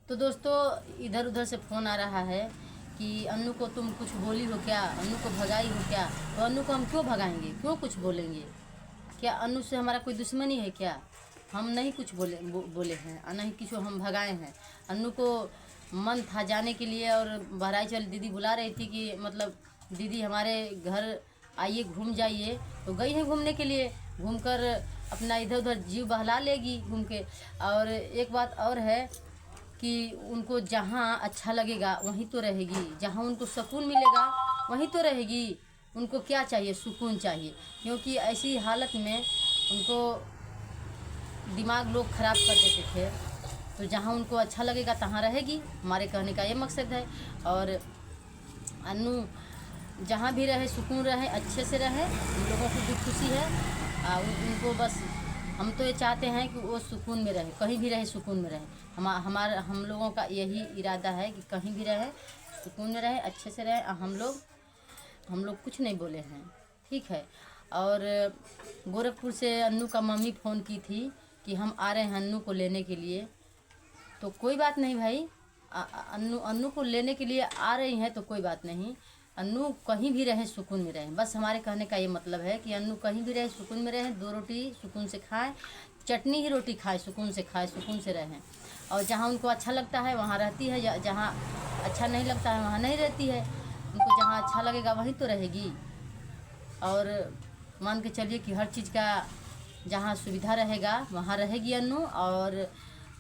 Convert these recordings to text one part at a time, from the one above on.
तो दोस्तों इधर उधर से फ़ोन आ रहा है कि अन्नू को तुम कुछ बोली हो क्या, अन्नू को भगाई हो क्या। तो अन्नू को हम क्यों भगाएंगे, क्यों कुछ बोलेंगे? क्या अन्नू से हमारा कोई दुश्मनी है क्या? हम नहीं कुछ बोले हैं और नहीं किसी हम भगाए हैं। अन्नू को मन था जाने के लिए और बहराइच वाली दीदी बुला रही थी कि मतलब दीदी हमारे घर आइए घूम जाइए, तो गई है घूमने के लिए। घूमकर अपना इधर उधर जीव बहला लेगी घूम के। और एक बात और है कि उनको जहाँ अच्छा लगेगा वहीं तो रहेगी, जहाँ उनको सुकून मिलेगा वहीं तो रहेगी। उनको क्या चाहिए? सुकून चाहिए, क्योंकि ऐसी हालत में उनको दिमाग लोग ख़राब कर देते थे। तो जहाँ उनको अच्छा लगेगा तहाँ रहेगी, हमारे कहने का ये मकसद है। और अन्नू जहाँ भी रहे सुकून रहे, अच्छे से रहे, उन लोगों को भी खुशी है। उनको बस हम तो ये चाहते हैं कि वो सुकून में रहे, कहीं भी रहे सुकून में रहे। हम लोगों का यही इरादा है कि कहीं भी रहे सुकून में रहे, अच्छे से रहे। हम लोग कुछ नहीं बोले हैं, ठीक है। और गोरखपुर से अन्नू का मम्मी फ़ोन की थी कि हम आ रहे हैं अन्नू को लेने के लिए। तो कोई बात नहीं भाई, अन्नू को लेने के लिए आ रही हैं तो कोई बात नहीं। अन्नू कहीं भी रहे सुकून में रहें, बस हमारे कहने का ये मतलब है कि अन्नू कहीं भी रहे सुकून में रहें। 2 रोटी सुकून से खाएं, चटनी ही रोटी खाए, सुकून से रहें। और जहाँ उनको अच्छा लगता है वहाँ रहती है, जहाँ अच्छा नहीं लगता है वहाँ नहीं रहती है। उनको जहाँ अच्छा लगेगा वहीं तो रहेगी। और मान के चलिए कि हर चीज़ का जहाँ सुविधा रहेगा वहाँ रहेगी अन्नू। और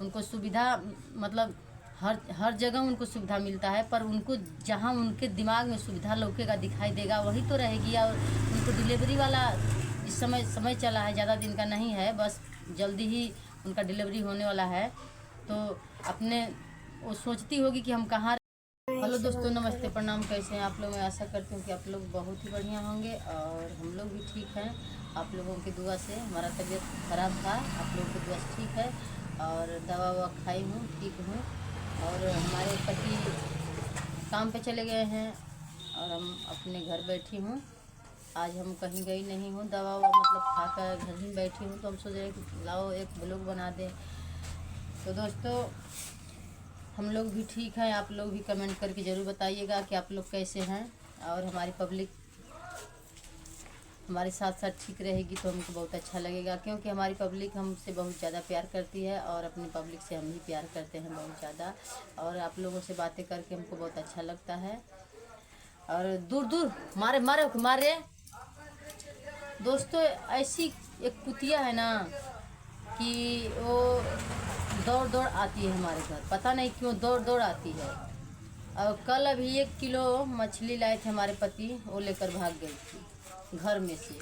उनको सुविधा मतलब हर जगह उनको सुविधा मिलता है, पर उनको जहाँ उनके दिमाग में सुविधा लौकेगा दिखाई देगा वहीं तो रहेगी। और उनको डिलीवरी वाला इस समय चला है, ज़्यादा दिन का नहीं है, बस जल्दी ही उनका डिलीवरी होने वाला है। तो अपने वो सोचती होगी कि हम कहाँ। हेलो दोस्तों, नमस्ते, प्रणाम, कैसे हैं आप लोग? मैं आशा करती हूँ कि आप लोग बहुत ही बढ़िया होंगे और हम लोग भी ठीक हैं। आप लोगों की दुआ से हमारा तबीयत ख़राब था, आप लोगों की दुआ से ठीक है। और दवा ववा खाई हूँ, ठीक हूँ। और हमारे पति काम पे चले गए हैं और हम अपने घर बैठी हूँ। आज हम कहीं गई नहीं हूँ, दवा ववा मतलब खाकर घर ही बैठी हूँ। तो हम सोच रहे कि लाओ एक ब्लॉग बना दें। तो दोस्तों हम लोग भी ठीक हैं, आप लोग भी कमेंट करके ज़रूर बताइएगा कि आप लोग कैसे हैं। और हमारी पब्लिक हमारे साथ साथ ठीक रहेगी तो हमको बहुत अच्छा लगेगा, क्योंकि हमारी पब्लिक हमसे बहुत ज़्यादा प्यार करती है और अपनी पब्लिक से हम भी प्यार करते हैं बहुत ज़्यादा। और आप लोगों से बातें करके हमको बहुत अच्छा लगता है। और दूर दूर मारे मारे मारे दोस्तों, ऐसी एक कुतिया है ना कि वो दौड़ दौड़ आती है हमारे घर, पता नहीं क्यों दौड़ दौड़ आती है। और कल अभी 1 किलो मछली लाए थे हमारे पति, वो लेकर भाग गई थी घर में से।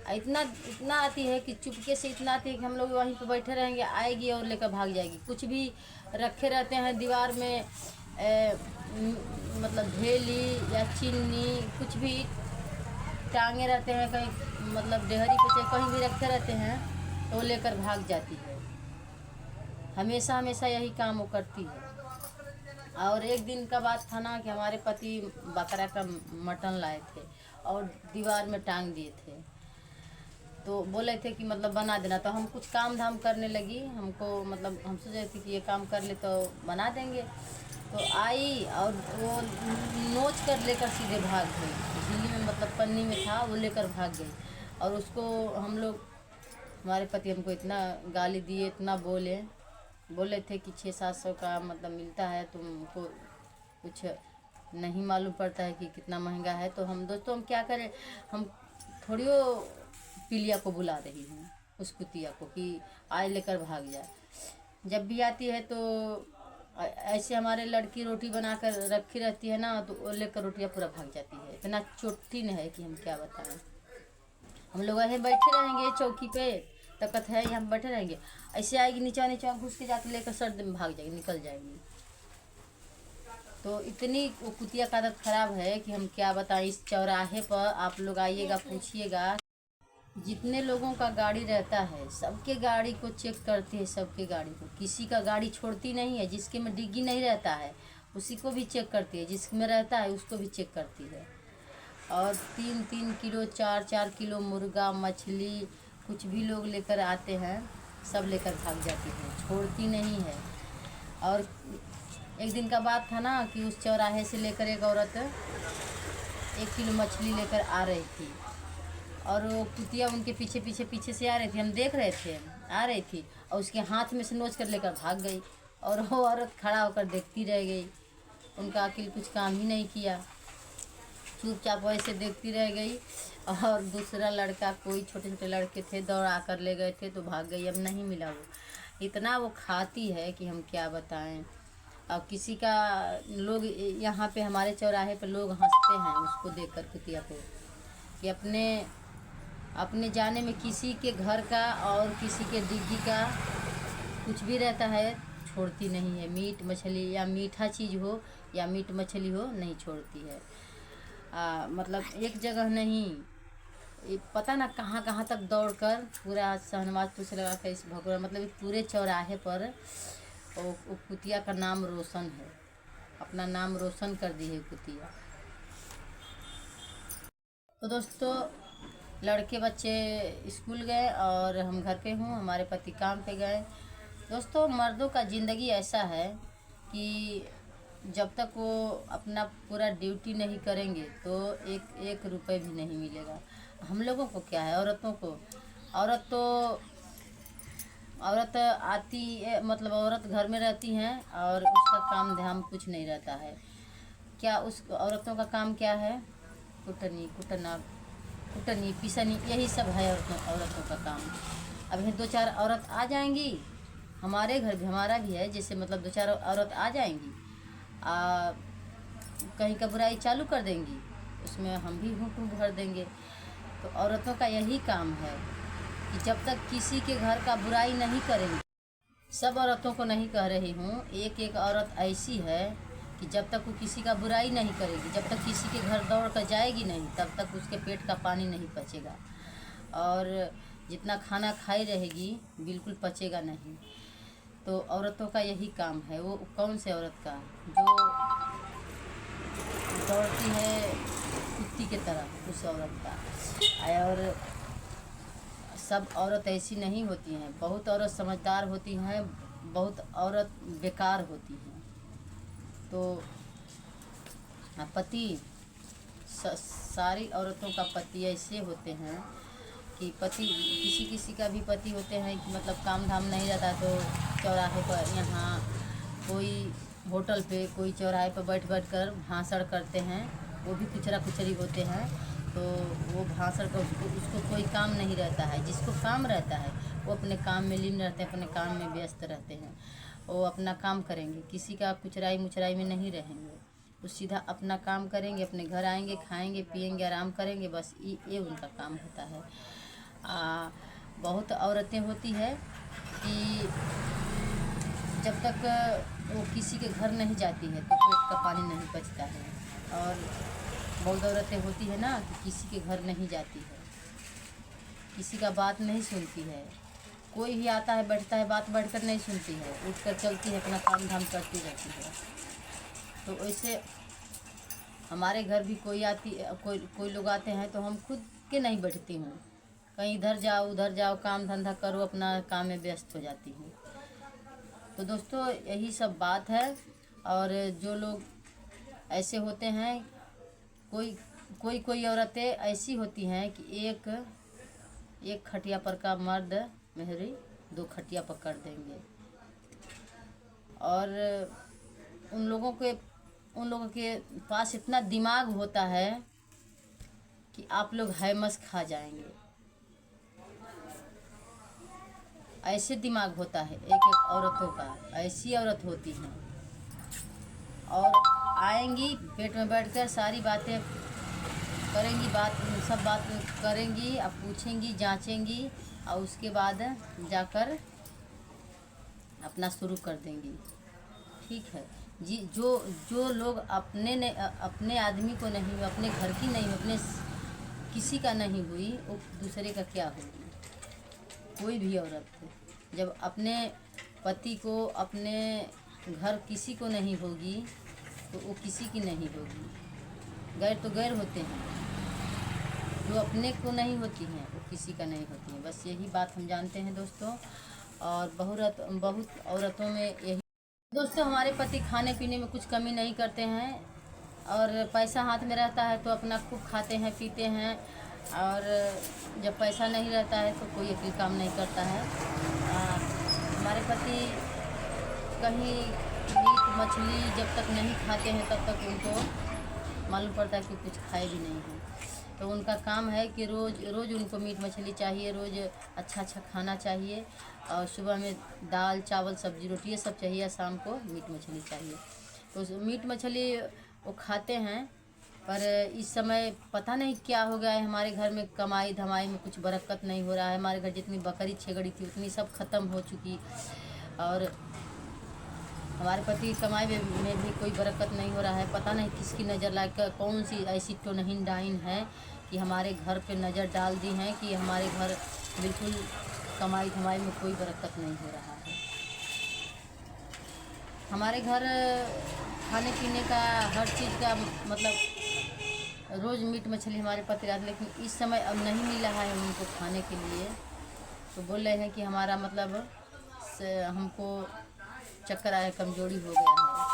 इतना इतना आती है कि चुपके से इतना आती है कि हम लोग वहीं पे बैठे रहेंगे, आएगी और लेकर भाग जाएगी। कुछ भी रखे रहते हैं दीवार में, मतलब भेली या चीनी कुछ भी टांगे रहते हैं कहीं, मतलब डेहरी पे चाहे कहीं भी रखे रहते हैं तो वो लेकर भाग जाती है। हमेशा हमेशा यही काम वो करती है। और एक दिन का बात था ना कि हमारे पति बकरा का मटन लाए थे और दीवार में टांग दिए थे। तो बोले थे कि मतलब बना देना। तो हम कुछ काम धाम करने लगी, हमको मतलब हम सोचे थे कि ये काम कर ले तो बना देंगे। तो आई और वो नोच कर लेकर सीधे भाग गई। झिल्ली में मतलब पन्नी में था, वो लेकर भाग गई। और उसको हम लोग, हमारे पति हमको इतना गाली दिए, इतना बोले थे कि 600-700 का मतलब मिलता है, तुमको कुछ नहीं मालूम पड़ता है कि कितना महंगा है। तो हम दोस्तों हम क्या करें, हम थोड़ी वो पिलिया को बुला रही हूँ, उस कुतिया को, कि आए लेकर भाग जाए। जब भी आती है तो ऐसे हमारे लड़की रोटी बनाकर रखी रहती है ना, तो वो लेकर रोटियाँ पूरा भाग जाती है। इतना चोटी न है कि हम क्या बताएं। हम लोग ऐसे बैठे रहेंगे चौकी पे, तकत है यहाँ बैठे रहेंगे, ऐसे आएगी नीचा घुस के जाके लेकर सर्द में भाग जाएगी, निकल जाएगी। तो इतनी वो कुतिया का आदत खराब है कि हम क्या बताएं। इस चौराहे पर आप लोग आइएगा, पूछिएगा, जितने लोगों का गाड़ी रहता है सबके गाड़ी को चेक करती है, सबके गाड़ी को, किसी का गाड़ी छोड़ती नहीं है। जिसके में डिग्गी नहीं रहता है उसी को भी चेक करती है, जिसमें रहता है उसको भी चेक करती है। और 3-3 किलो 4-4 किलो मुर्गा मछली कुछ भी लोग लेकर आते हैं, सब लेकर भाग जाती है, छोड़ती नहीं है। और एक दिन का बात था ना कि उस चौराहे से लेकर एक औरत 1 किलो मछली लेकर आ रही थी और वो कुतिया उनके पीछे पीछे पीछे से आ रही थी। हम देख रहे थे, आ रही थी और उसके हाथ में से नोच कर लेकर भाग गई और वो औरत खड़ा होकर देखती रह गई। उनका अकिल कुछ काम ही नहीं किया, चुपचाप वैसे देखती रह गई। और दूसरा लड़का, कोई छोटे छोटे लड़के थे, दौड़ा कर ले गए थे तो भाग गई, अब नहीं मिला। वो इतना वो खाती है कि हम क्या बताएं। और किसी का, लोग यहाँ पे हमारे चौराहे पे लोग हंसते हैं उसको देखकर, कुतिया को, कि अपने जाने में किसी के घर का और किसी के डिग्गी का कुछ भी रहता है छोड़ती नहीं है। मीट मछली या मीठा चीज़ हो या मीट मछली हो, नहीं छोड़ती है। मतलब एक जगह नहीं, ये पता ना कहाँ कहाँ तक दौड़कर पूरा शहनवाज से लगा कर इस भगवान, मतलब पूरे चौराहे पर वो कुतिया का नाम रोशन है, अपना नाम रोशन कर दी है कुतिया। तो दोस्तों, लड़के बच्चे स्कूल गए और हम घर पे हूँ, हमारे पति काम पे गए। दोस्तों, मर्दों का ज़िंदगी ऐसा है कि जब तक वो अपना पूरा ड्यूटी नहीं करेंगे तो एक रुपए भी नहीं मिलेगा। हम लोगों को क्या है, औरतों को, औरत आती है, मतलब औरत घर में रहती हैं और उसका काम धाम कुछ नहीं रहता है। क्या उस औरतों का काम क्या है? कुटनी, कुटनी पिसनी, यही सब है औरतों का काम। अब 2-4 औरत आ जाएंगी, हमारे घर भी, हमारा भी है, जैसे मतलब 2-4 औरत आ जाएंगी, कहीं का बुराई चालू कर देंगी, उसमें हम भी हुक्म भर देंगे। तो औरतों का यही काम है कि जब तक किसी के घर का बुराई नहीं करेंगे, सब औरतों को नहीं कह रही हूँ, एक औरत ऐसी है कि जब तक वो किसी का बुराई नहीं करेगी, जब तक किसी के घर दौड़ कर जाएगी नहीं, तब तक उसके पेट का पानी नहीं पचेगा। और जितना खाना खाई रहेगी बिल्कुल पचेगा नहीं। तो औरतों का यही काम है। वो कौन से औरत का, जो दौड़ती है कुत्ती की तरह, उस औरत का। और सब औरत ऐसी नहीं होती हैं, बहुत औरत समझदार होती हैं, बहुत औरत बेकार होती हैं। तो पति, सारी औरतों का पति ऐसे होते हैं कि पति, किसी का भी पति होते हैं कि मतलब काम धाम नहीं रहता तो चौराहे पर, यहाँ कोई होटल पे, कोई चौराहे पर बैठ कर भाषण करते हैं, वो भी कुचरा कुचरी होते हैं। तो वो भाषण का उसको कोई काम नहीं रहता है। जिसको काम रहता है वो अपने काम में लीन रहते हैं, अपने काम में व्यस्त रहते हैं, वो अपना काम करेंगे, किसी का कुचराई मुचराई में नहीं रहेंगे। वो सीधा अपना काम करेंगे, अपने घर आएंगे, खाएंगे पिएंगे, आराम करेंगे, बस ये उनका काम होता है। बहुत औरतें होती है कि जब तक वो किसी के घर नहीं जाती है तो पेट का पानी नहीं पचता है। और बहुत औरतें होती है ना कि किसी के घर नहीं जाती है, किसी का बात नहीं सुनती है, कोई भी आता है बैठता है, बात बैठ कर नहीं सुनती है, उठ कर चलती है, अपना काम धाम करती रहती है। तो वैसे हमारे घर भी कोई लोग आते हैं तो हम खुद के नहीं बैठती हूँ, कहीं इधर जाओ उधर जाओ, काम धंधा करो, अपना काम में व्यस्त हो जाती हूँ। तो दोस्तों, यही सब बात है। और जो लोग ऐसे होते हैं, कोई औरतें ऐसी होती हैं कि एक खटिया पर का मर्द मेहरी 2 खटिया पकड़ देंगे। और उन लोगों के पास इतना दिमाग होता है कि आप लोग हैमस खा जाएंगे, ऐसे दिमाग होता है एक औरतों का। ऐसी औरत होती हैं और आएंगी पेट में बैठकर सारी बातें करेंगी, सब बात करेंगी, अब पूछेंगी, जांचेंगी और उसके बाद जाकर अपना शुरू कर देंगी। ठीक है जी। जो लोग अपने आदमी को नहीं, अपने घर की नहीं, अपने किसी का नहीं हुई, वो दूसरे का क्या होगी। कोई भी औरत जब अपने पति को, अपने घर किसी को नहीं होगी तो वो किसी की नहीं होगी। गैर तो गैर होते हैं, जो अपने को नहीं होती हैं वो किसी का नहीं होती हैं। बस यही बात हम जानते हैं दोस्तों। और बहुत औरतों में यही दोस्तों, हमारे पति खाने पीने में कुछ कमी नहीं करते हैं और पैसा हाथ में रहता है तो अपना खूब खाते हैं पीते हैं, और जब पैसा नहीं रहता है तो कोई अकेले काम नहीं करता है। हमारे पति कहीं मीट मछली जब तक नहीं खाते हैं तब तक उनको मालूम पड़ता है कि कुछ खाए भी नहीं हैं। तो उनका काम है कि रोज़ रोज़ उनको मीट मछली चाहिए, रोज़ अच्छा अच्छा खाना चाहिए, और सुबह में दाल चावल सब्जी रोटी ये सब चाहिए, शाम को मीट मछली चाहिए। तो मीट मछली वो खाते हैं, पर इस समय पता नहीं क्या हो गया है हमारे घर में, कमाई धमाई में कुछ बरकत नहीं हो रहा है। हमारे घर जितनी बकरी छेगड़ी थी उतनी सब ख़त्म हो चुकी, और हमारे पति की कमाई में भी कोई बरकत नहीं हो रहा है। पता नहीं किसकी नज़र लायक कौन सी ऐसी टोनहीन डाइन है कि हमारे घर पे नज़र डाल दी हैं कि हमारे घर बिल्कुल कमाई धमाई में कोई बरकत नहीं हो रहा है। हमारे घर खाने पीने का हर चीज़ का मतलब रोज़ मीट मछली हमारे पति रहते, लेकिन इस समय अब नहीं मिला है उनको खाने के लिए। तो बोल रहे हैं कि हमारा मतलब हमको चक्कर आया, कमजोरी हो गया है।